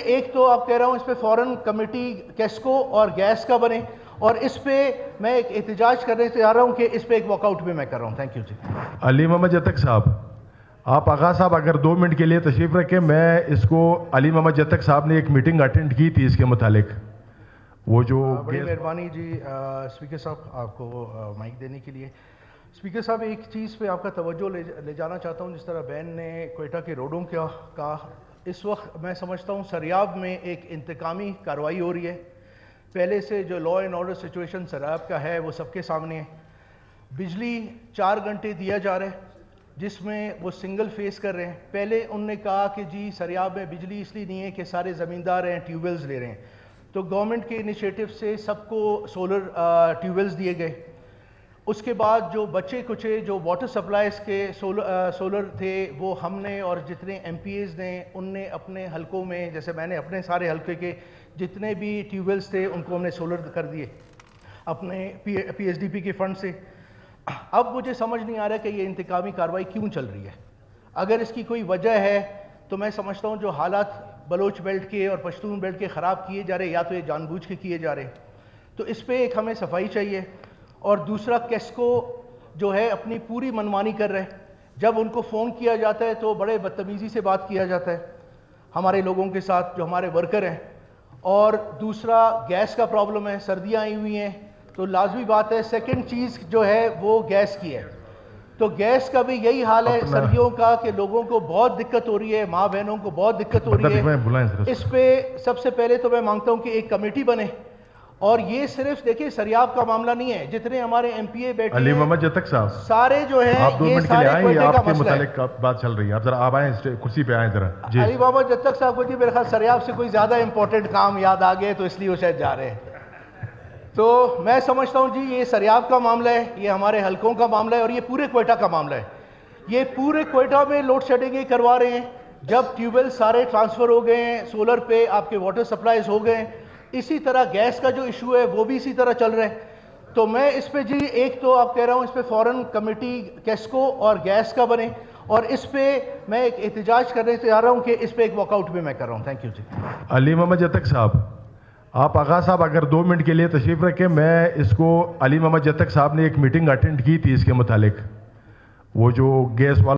ایک تو آپ کہہ رہا ہوں اس پہ فوراً کمیٹی کیسکو اور گیس کا بنے، اور اس پہ میں ایک احتجاج کرنے سے جا رہا ہوں کہ اس پہ ایک واک آؤٹ بھی میں کر رہا ہوں. تھینک یو جی. علی محمد جتک صاحب، آپ آغا صاحب اگر 2 منٹ کے لیے تشریف رکھیں. میں اس کو علی محمد جتک صاحب نے ایک میٹنگ اٹینڈ کی تھی اس کے متعلق، وہ جو بڑی مہربانی جی اسپیکر صاحب آپ کو مائک دینے کے لیے. اسپیکر صاحب ایک چیز پہ آپ کا توجہ لے جانا چاہتا ہوں. جس طرح بین نے کوئٹہ کے روڈوں کا کہا، اس وقت میں سمجھتا ہوں سریاب میں ایک انتقامی کارروائی ہو رہی ہے. پہلے سے جو law and order situation Sariab کا ہے وہ سب کے سامنے ہے. بجلی 4 گھنٹے دیا جا رہا ہے جس میں وہ سنگل فیس کر رہے ہیں. پہلے انہوں نے کہا کہ جی سریاب میں بجلی اس لیے نہیں ہے کہ سارے زمیندار ہیں ٹیوب ویلز لے رہے ہیں، تو گورنمنٹ کے انیشیٹو سے سب کو سولر ٹیوب ویلز دیے گئے. اس کے بعد جو بچے کچے جو واٹر سپلائز کے سولر تھے وہ ہم نے اور جتنے ایم پی ایز نے ان نے اپنے حلقوں میں، جیسے میں نے اپنے سارے حلقے کے جتنے بھی ٹیوب ویلز تھے ان کو ہم نے سولر کر دیے اپنے پی ایس ڈی پی کے فنڈ سے. اب مجھے سمجھ نہیں آ رہا کہ یہ انتقامی کارروائی کیوں چل رہی ہے. اگر اس کی کوئی وجہ ہے تو میں سمجھتا ہوں جو حالات بلوچ بیلٹ کے اور پشتون بیلٹ کے خراب کیے جا رہے یا تو یہ جان بوجھ کے کیے جا رہے ہیں، تو اس پہ ایک ہمیں صفائی چاہیے. اور دوسرا کیسکو جو ہے اپنی پوری منمانی کر رہے ہیں. جب ان کو فون کیا جاتا ہے تو بڑے بدتمیزی سے بات کیا جاتا ہے ہمارے لوگوں کے ساتھ جو ہمارے ورکر ہیں. اور دوسرا گیس کا پرابلم ہے، سردیاں آئی ہوئی ہیں تو لازمی بات ہے. سیکنڈ چیز جو ہے وہ گیس کی ہے، تو گیس کا بھی یہی حال ہے سردیوں کا کہ لوگوں کو بہت دقت ہو رہی ہے، ماں بہنوں کو بہت دقت ہو رہی ہے. اس پہ سب سے پہلے تو میں مانگتا ہوں کہ ایک کمیٹی بنے. اور یہ صرف دیکھیں سریاب کا معاملہ نہیں ہے، جتنے ہمارے ایم پی اے بیٹھے علی محمد جتک صاحب سارے جو ہیں آپ 2 یہ منٹ کے سارے لیے آئیں، کوئٹہ کا آپ کے مسئلہ ہے. متعلق بات چل رہی ہے. آپ ذرا آپ آئیں کرسی پہ آئیں ذرا. جی علی محمد جتک صاحب کو جی میرے خیال سریاب سے کوئی زیادہ امپورٹنٹ کام یاد آ گئے تو اس لیے وہ شاید جا رہے ہیں. تو میں سمجھتا ہوں جی یہ سریاب کا معاملہ ہے، یہ ہمارے حلقوں کا معاملہ ہے، اور یہ پورے کوئٹہ کا معاملہ ہے. یہ پورے کوئٹہ میں لوڈ شیڈنگ کروا رہے ہیں. جب ٹیوب ویل سارے ٹرانسفر ہو گئے ہیں، سولر پہ آپ کے واٹر سپلائز ہو گئے ہیں، اسی طرح گیس کا جو ایشو ہے وہ بھی اسی طرح چل رہا ہے. تو میں اس پہ جی ایک تو آپ کہہ رہا ہوں اس پہ فوراً کمیٹی کیسکو اور گیس کا بنے، اور اس پہ میں ایک احتجاج کرنے سے جا رہا ہوں کہ اس پہ ایک واک آؤٹ بھی میں کر رہا ہوں. تھینک یو جی. علی محمد جتک صاحب، آپ آغا صاحب اگر 2 منٹ کے لیے تشریف رکھیں. میں اس کو علی محمد جتک صاحب نے ایک میٹنگ اٹینڈ کی تھی اس کے متعلق، وہ جو گیس والا